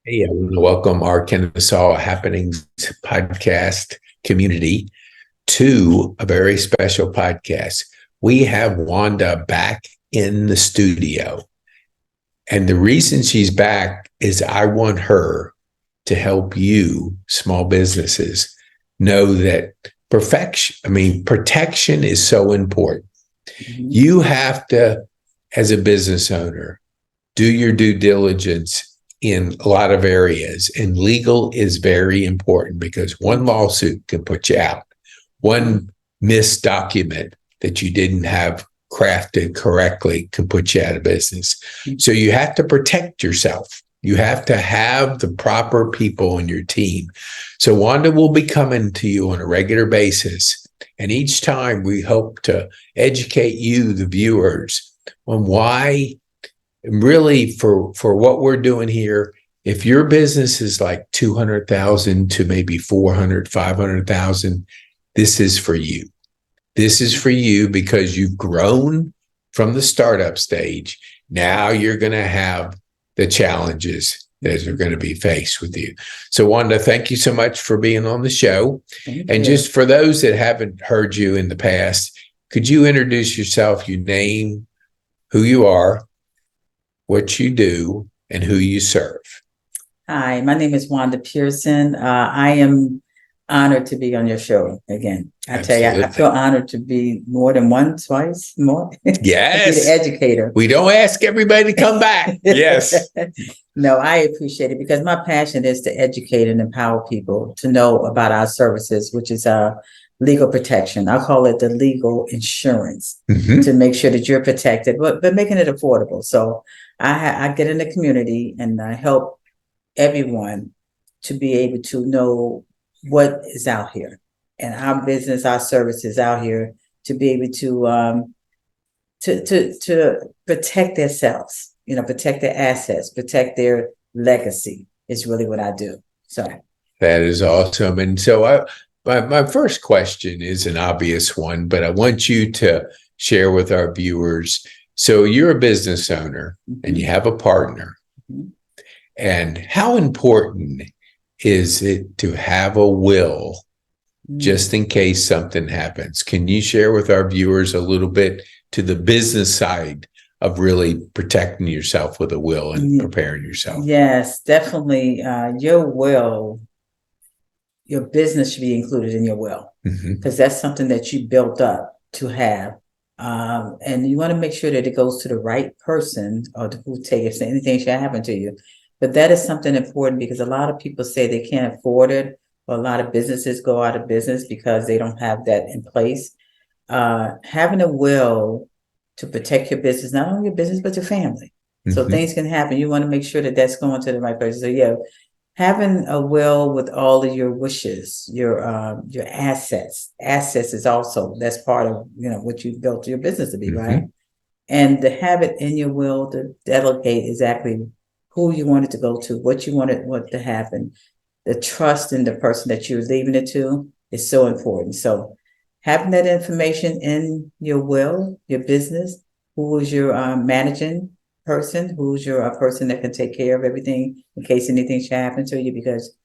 Hey, I want to welcome our Kennesaw Happenings podcast community to a very special podcast. We have Wanda back in the studio. And the reason she's back is I want her to help you, small businesses, know that protection is so important. You have to, as a business owner, do your due diligence in a lot of areas. And legal is very important because one lawsuit can put you out. One missed document that you didn't have crafted correctly can put you out of business. So you have to protect yourself. You have to have the proper people on your team. So Wanda will be coming to you on a regular basis. And each time we hope to educate you, the viewers, on why really for what we're doing here. If your business is like 200,000 to maybe 400, 500,000, this is for you. This is for you because you've grown from the startup stage. Now you're going to have the challenges that are going to be faced with you. So Wanda, thank you so much for being on the show. And just for those that haven't heard you in the past, could you introduce yourself, your name, who you are, what you do, and who you serve? Hi, my name is Wanda Pearson. I am honored to be on your show again. I tell you, I feel honored to be more than once, twice more. Yes. To be the educator. We don't ask everybody to come back. Yes. No, I appreciate it because my passion is to educate and empower people to know about our services, which is legal protection. I call it the legal insurance to make sure that you're protected, but making it affordable. So I get in the community and I help everyone to be able to know what is out here and our business, our services out here to be able to protect themselves, protect their assets, protect their legacy is really what I do. So that is awesome. And so my first question is an obvious one, but I want you to share with our viewers. So you're a business owner and you have a partner. And how important is it to have a will just in case something happens? Can you share with our viewers a little bit to the business side of really protecting yourself with a will and preparing yourself? Yes, definitely. Your will, your business should be included in your will because that's something that you built up to have. And you want to make sure that it goes to the right person or who take if anything should happen to you. But that is something important because a lot of people say they can't afford it, or a lot of businesses go out of business because they don't have that in place. Having a will to protect your business, not only your business, but your family. So things can happen. You want to make sure that that's going to the right person. So yeah, having a will with all of your wishes, your assets is also, that's part of, what you built your business to be, right? And to have it in your will to delegate exactly who you want it to go to, what you want to happen, the trust in the person that you're leaving it to is so important. So having that information in your will, your business, who is your managing person, who's your person that can take care of everything in case anything should happen to you, because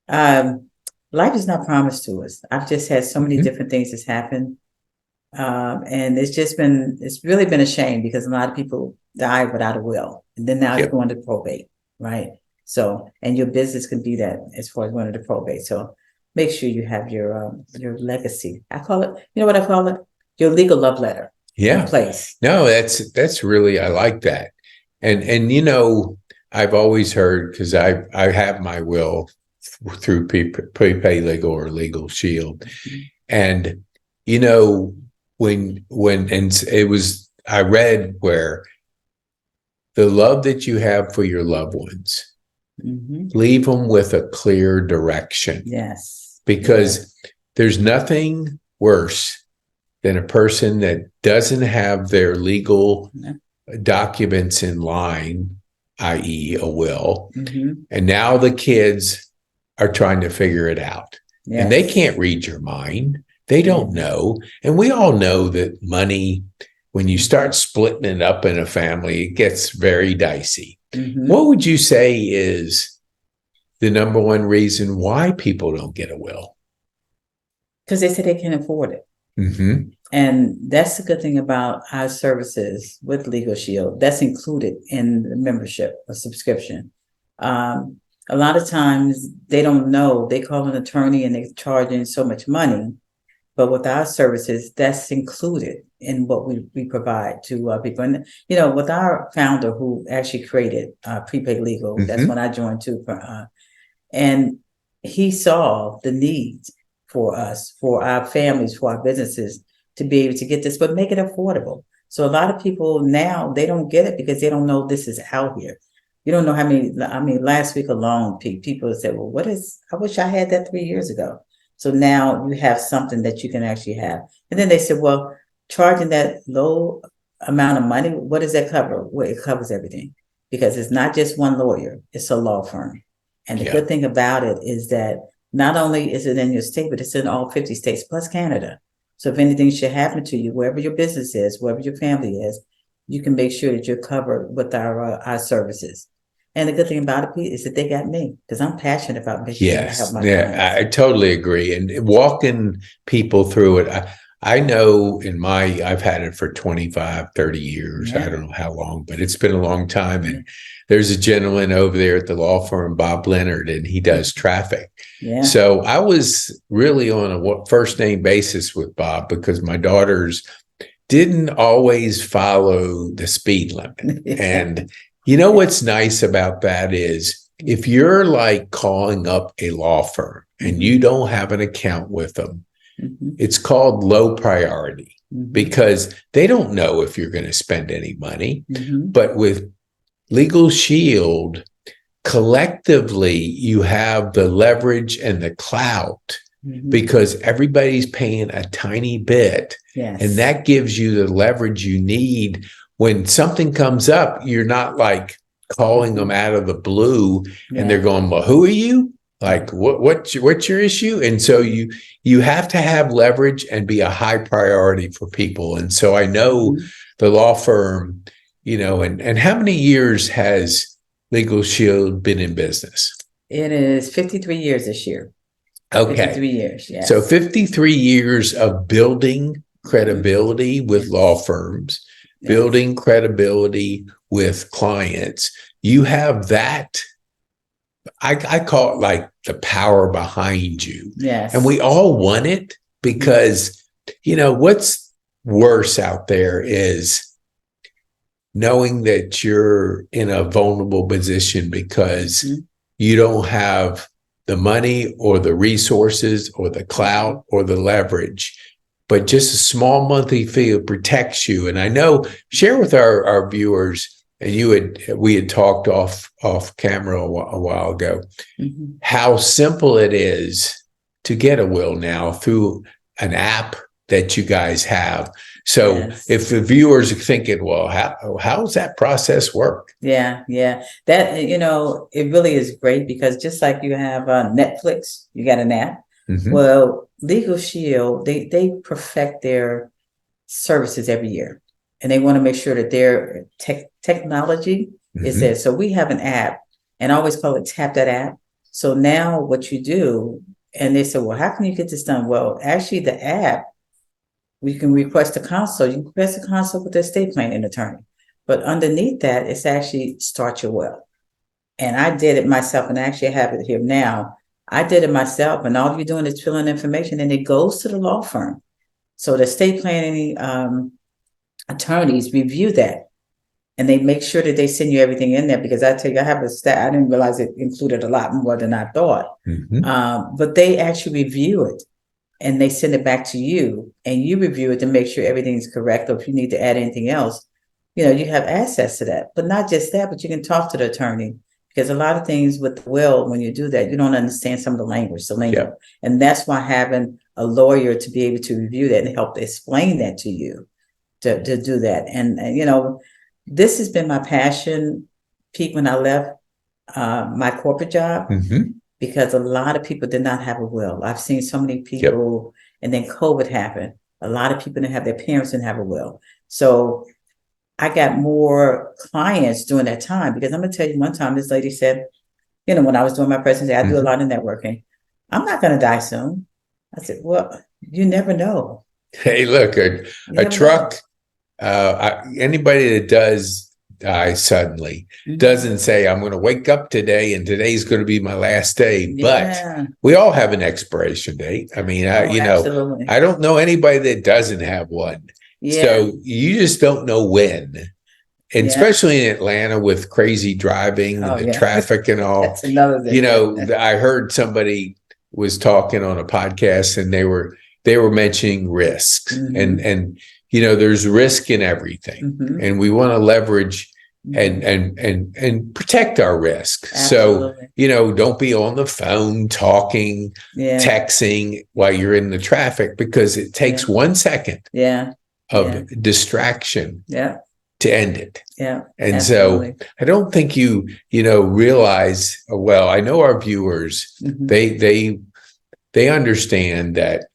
life is not promised to us. I've just had so many different things that's happened. And it's really been a shame because a lot of people die without a will. And then now it's going to probate, right? So, and your business can be that as far as going to probate. So make sure you have your legacy. I call it, you know what I call it? Your legal love letter. In place. No, that's really, I like that. And I've always heard, because I have my will through Prepay Legal or LegalShield. And I read where the love that you have for your loved ones, leave them with a clear direction. Yes. Because there's nothing worse than a person that doesn't have their legal documents in line, i.e. a will. And now the kids are trying to figure it out. And they can't read your mind. They don't know. And we all know that money, when you start splitting it up in a family, it gets very dicey. What would you say is the number one reason why people don't get a will? Because they say they can't afford it. Mm-hmm. And that's the good thing about our services with LegalShield. That's included in the membership or subscription. A lot of times they don't know. They call an attorney and they're charging so much money. But with our services, that's included in what we provide to people. And, with our founder who actually created Prepaid Legal, that's when I joined too. And he saw the needs for us, for our families, for our businesses to be able to get this, but make it affordable. So a lot of people now, they don't get it because they don't know this is out here. You don't know how many, last week alone, people said, well, I wish I had that 3 years ago. So now you have something that you can actually have. And then they said, well, charging that low amount of money, what does that cover? Well, it covers everything because it's not just one lawyer, it's a law firm. And the good thing about it is that not only is it in your state, but it's in all 50 states plus Canada. So if anything should happen to you, wherever your business is, wherever your family is, you can make sure that you're covered with our services. And the good thing about it, Pete, is that they got me because I'm passionate about making sure I help my clients. I totally agree. And walking people through it, I know I've had it for 25, 30 years. Yeah. I don't know how long, but it's been a long time. And there's a gentleman over there at the law firm, Bob Leonard, and he does traffic. Yeah. So I was really on a first name basis with Bob because my daughters didn't always follow the speed limit. And what's nice about that is if you're like calling up a law firm and you don't have an account with them, it's called low priority because they don't know if you're going to spend any money. But with LegalShield, collectively, you have the leverage and the clout because everybody's paying a tiny bit. Yes. And that gives you the leverage you need. When something comes up, you're not like calling them out of the blue and they're going, well, who are you? Like, what's your issue? And so you have to have leverage and be a high priority for people. And so I know the law firm, and how many years has LegalShield been in business? It is 53 years this year. Okay. 53 years, yes. So 53 years of building credibility with law firms, building credibility with clients. You have that. I call it like the power behind you. Yes. And we all want it because, what's worse out there is knowing that you're in a vulnerable position because you don't have the money or the resources or the clout or the leverage. But just a small monthly fee protects you. And I know, share with our viewers, and we had talked off camera a while ago, how simple it is to get a will now through an app that you guys have. So if the viewers are thinking, well, how does that process work? Yeah. That, it really is great because just like you have Netflix, you got an app. Well, LegalShield, they perfect their services every year, and they want to make sure that their technology is there. So we have an app, and I always call it Tap That App. So now what you do, and they say, well, how can you get this done? Well, actually, the app, we can request a consult. You can request a consult with the estate planning attorney, but underneath that, it's actually Start Your Will. And I did it myself, and I actually have it here now. I did it myself, and all you're doing is filling information, and it goes to the law firm. So the estate planning attorneys review that, and they make sure that they send you everything in there. Because I tell you, I have a stat. I didn't realize it included a lot more than I thought. But they actually review it, and they send it back to you, and you review it to make sure everything's correct. Or if you need to add anything else, you have access to that. But not just that, but you can talk to the attorney. Because a lot of things with the will, when you do that, you don't understand some of the language, the lingo. And that's why having a lawyer to be able to review that and help explain that to you, to do that. And this has been my passion, Pete, when I left my corporate job, because a lot of people did not have a will. I've seen so many people, and then COVID happened. A lot of people didn't have, their parents didn't have a will. So I got more clients during that time, because I'm going to tell you, one time this lady said, when I was doing my presentation, I do a Mhm. lot of networking. I'm not going to die soon. I said, well, you never know. Hey, look, You a never know. truck, anybody that does die suddenly Mhm. doesn't say, I'm going to wake up today and today's going to be my last day. But Yeah. we all have an expiration date. I mean, Oh, absolutely. I don't know anybody that doesn't have one. Yeah. So you just don't know when. And Yeah. especially in Atlanta with crazy driving and Oh, the yeah. traffic and all, That's another thing. Yeah. I heard somebody was talking on a podcast and they were mentioning risks Mhm. and there's risk in everything Mhm. and we want to leverage and Mhm. protect our risk. So, Absolutely. don't be on the phone talking, Yeah. texting while you're in the traffic because it takes Yeah. 1 second Yeah. of Yeah. distraction Yeah. to end it. Yeah. And so Absolutely. I don't think realize, well, I know our viewers, Mhm. they understand that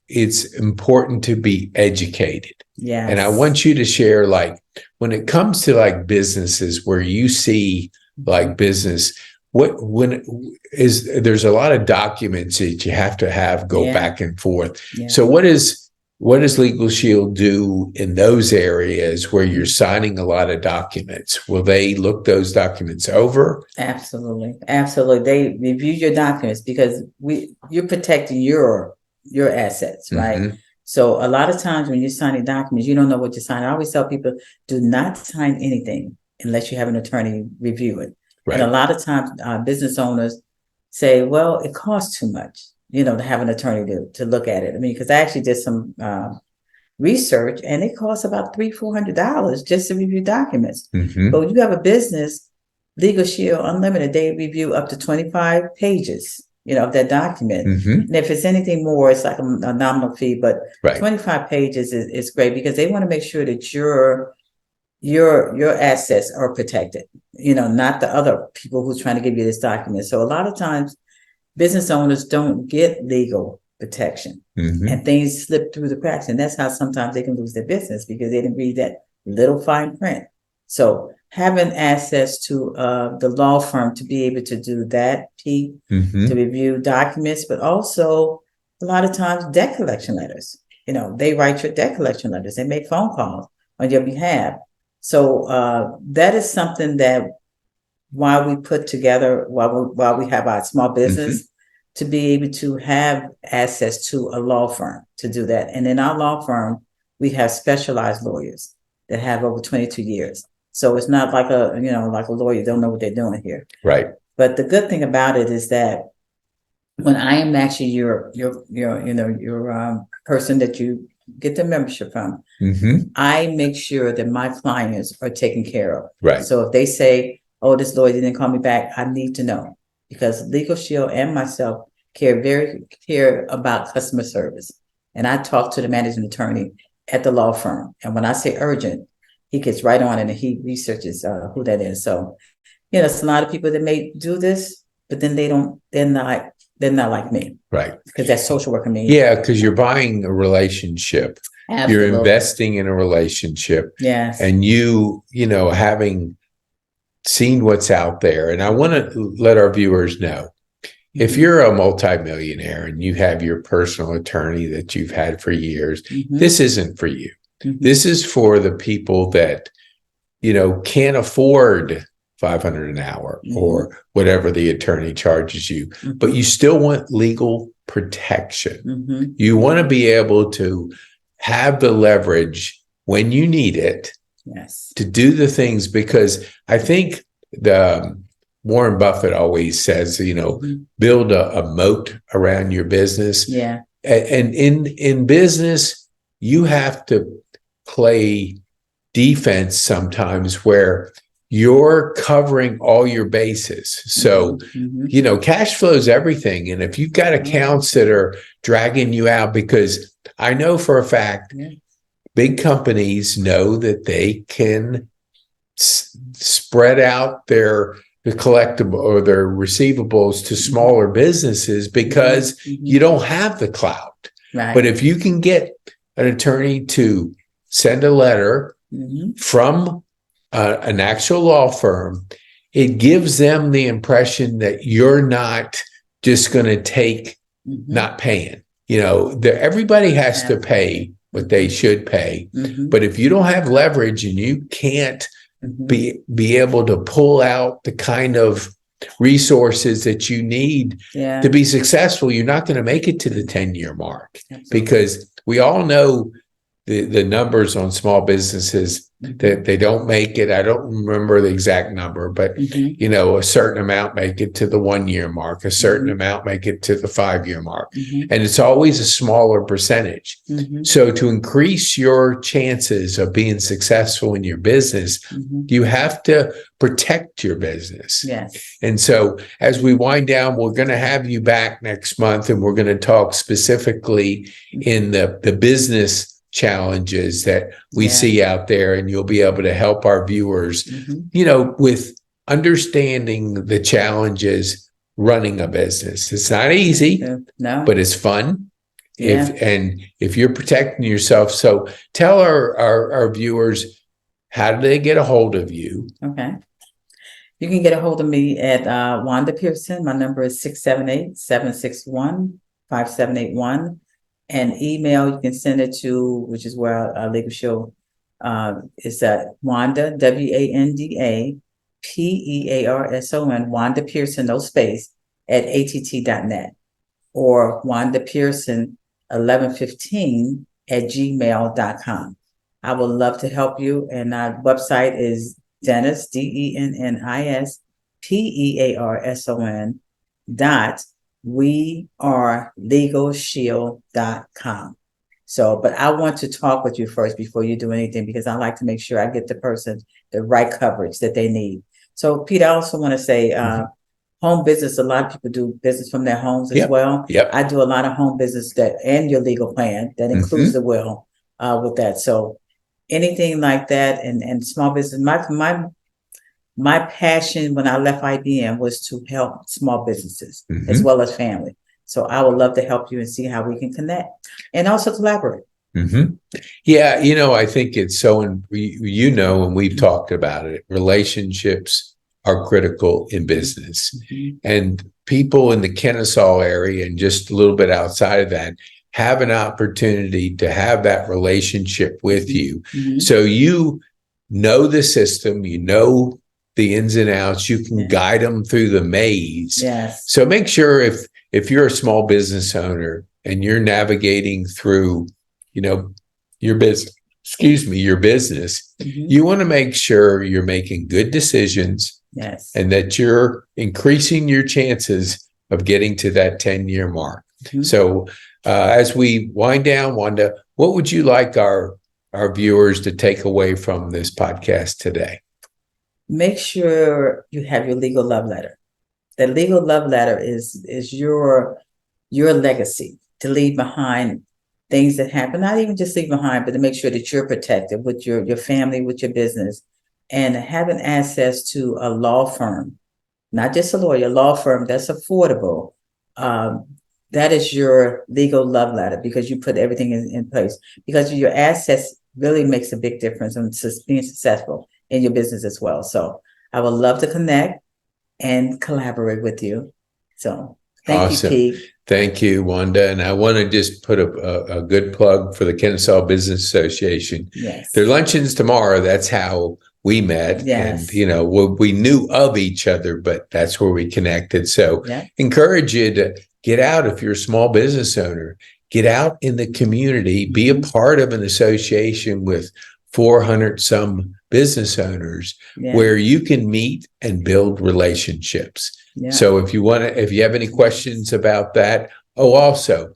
it's important to be educated. Yes. And I want you to share, like, when it comes to like businesses where you see like business, there's a lot of documents that you have to have go Yeah. back and forth. Yeah. So what does LegalShield do in those areas where you're signing a lot of documents? Will they look those documents over? Absolutely. Absolutely. They review your documents because you're protecting your assets, right? Mhm. So a lot of times when you're signing documents, you don't know what you're signing. I always tell people, do not sign anything unless you have an attorney review it. And a Right. lot of times business owners say, well, it costs too much, to have an attorney to look at it. I mean, because I actually did some research and it costs about $300-400 just to review documents. Mhm. But when you have a business, LegalShield Unlimited, they review up to 25 pages, of that document. Mhm. And if it's anything more, it's like a nominal fee, but Right. 25 pages is great because they want to make sure that your assets are protected, not the other people who's trying to give you this document. So a lot of times business owners don't get legal protection Mhm. and things slip through the cracks. And that's how sometimes they can lose their business because they didn't read that little fine print. So having access to the law firm to be able to do that, Pete, Mhm. to review documents, but also a lot of times debt collection letters. They write your debt collection letters. They make phone calls on your behalf. So that is something that while we put together, while we have our small business, to be able to have access to a law firm to do that. And in our law firm, we have specialized lawyers that have over 22 years. So it's not like a lawyer don't know what they're doing here. Right. But the good thing about it is that when I am actually your person that you get the membership from, Mhm. I make sure that my clients are taken care of. Right. So if they say, oh, this lawyer didn't call me back, I need to know because LegalShield and myself care about customer service. And I talk to the managing attorney at the law firm. And when I say urgent, he gets right on it and he researches who that is. So, it's a lot of people that may do this, but then they're not like me. Right. Because that's social worker me. Yeah, because you're buying a relationship. Absolutely. You're investing in a relationship. Yes. And having seen what's out there. And I want to let our viewers know, if you're a multimillionaire and you have your personal attorney that you've had for years, this isn't for you. This is for the people that, can't afford $500 an hour or whatever the attorney charges you, but you still want legal protection. You want to be able to have the leverage when you need it to do the things, because I think Warren Buffett always says, build a moat around your business. Yeah. And in business, you have to play defense sometimes where you're covering all your bases. So, cash flow is everything. And if you've got accounts that are dragging you out, because I know for a fact, big companies know that they can spread out the collectible or their receivables to smaller businesses because you don't have the clout. Right. But if you can get an attorney to send a letter from an actual law firm it gives them the impression that you're not just going to take not paying. Everybody has to pay what they should pay. But if you don't have leverage and you can't be able to pull out the kind of resources that you need to be successful, you're not going to make it to the 10-year mark. Absolutely. Because we all know the numbers on small businesses that they don't make it. I don't remember the exact number, but a certain amount make it to the 1-year mark, a certain amount make it to the 5-year mark. And it's always a smaller percentage. So to increase your chances of being successful in your business, you have to protect your business. Yes. And so as we wind down, we're going to have you back next month, and we're going to talk specifically in the business challenges that we see out there, and you'll be able to help our viewers, with understanding the challenges running a business. It's not easy, but it's fun. If you're protecting yourself. So tell our viewers, how do they get a hold of you? Okay. You can get a hold of me at Wanda Pearson. My number is 678-761-5781. And email, you can send it to, which is where LegalShield is at Wanda, WANDA PEARSON, Wanda Pearson, no space, at att.net, or Wanda Pearson 1115 at gmail.com. I would love to help you. And our website is Dennis, DENNIS PEARSON .wearelegalshield.com. So, but I want to talk with you first before you do anything, because I like to make sure I get the person the right coverage that they need. So, Pete, I also want to say, home business, a lot of people do business from their homes as well. I do a lot of home business and your legal plan that includes the will with that. So anything like that, and small business, my passion when I left IBM was to help small businesses as well as family. So I would love to help you and see how we can connect and also collaborate. Yeah, I think it's so, and we've talked about it, relationships are critical in business. And people in the Kennesaw area and just a little bit outside of that have an opportunity to have that relationship with you. So you know the system, the ins and outs, you can guide them through the maze. So make sure if you're a small business owner and you're navigating through, your business, you want to make sure you're making good decisions and that you're increasing your chances of getting to that 10-year mark. So as we wind down, Wanda, what would you like our viewers to take away from this podcast today? Make sure you have your legal love letter. The legal love letter is your legacy to leave behind things that happen, not even just leave behind, but to make sure that you're protected with your family, with your business, and having access to a law firm, not just a lawyer, a law firm that's affordable. That is your legal love letter, because you put everything in place, because your assets really makes a big difference in being successful in your business as well. So I would love to connect and collaborate with you. So thank you, Pete. Thank you, Wanda. And I want to just put a good plug for the Kennesaw Business Association. Their luncheon's tomorrow. That's how we met. And, we knew of each other, but that's where we connected. So encourage you to get out. If you're a small business owner, get out in the community, be a part of an association with 400 some business owners where you can meet and build relationships. So if you have any questions about that. Also,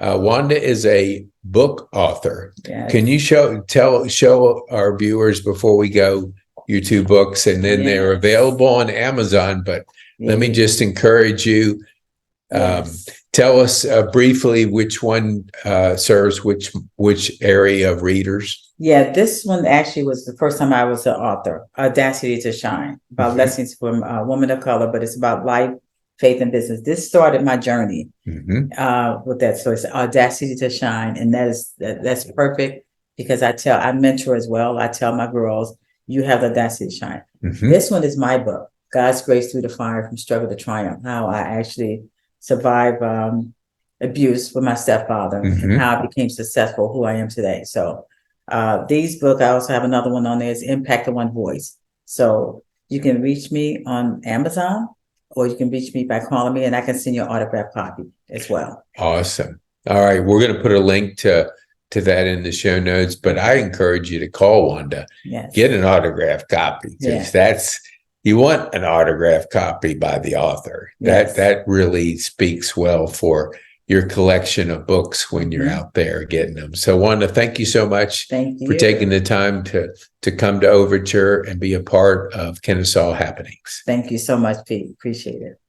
Wanda is a book author. Can you show our viewers before we go your 2 books, and then they're available on Amazon, but let me just encourage you. Tell us briefly which one serves which area of readers. This one actually was the first time I was an author, Audacity to Shine, about lessons from women of color, but it's about life, faith, and business. This started my journey with that. So it's Audacity to Shine, and that's perfect, because I mentor as well. I tell my girls, you have the audacity to shine. This one is my book, God's grace through the fire from struggle to triumph, how I actually survived abuse with my stepfather and how I became successful, who I am today. So these books, I also have another one on there, is Impact of One Voice. So you can reach me on Amazon, or you can reach me by calling me, and I can send you an autographed copy as well. Awesome. All right. We're going to put a link to that in the show notes, but I encourage you to call Wanda. Yes. Get an autographed copy, because you want an autographed copy by the author. Yes. That really speaks well for your collection of books when you're out there getting them. So Wanda, thank you so much for taking the time to come to Overture and be a part of Kennesaw Happenings. Thank you so much, Pete. Appreciate it.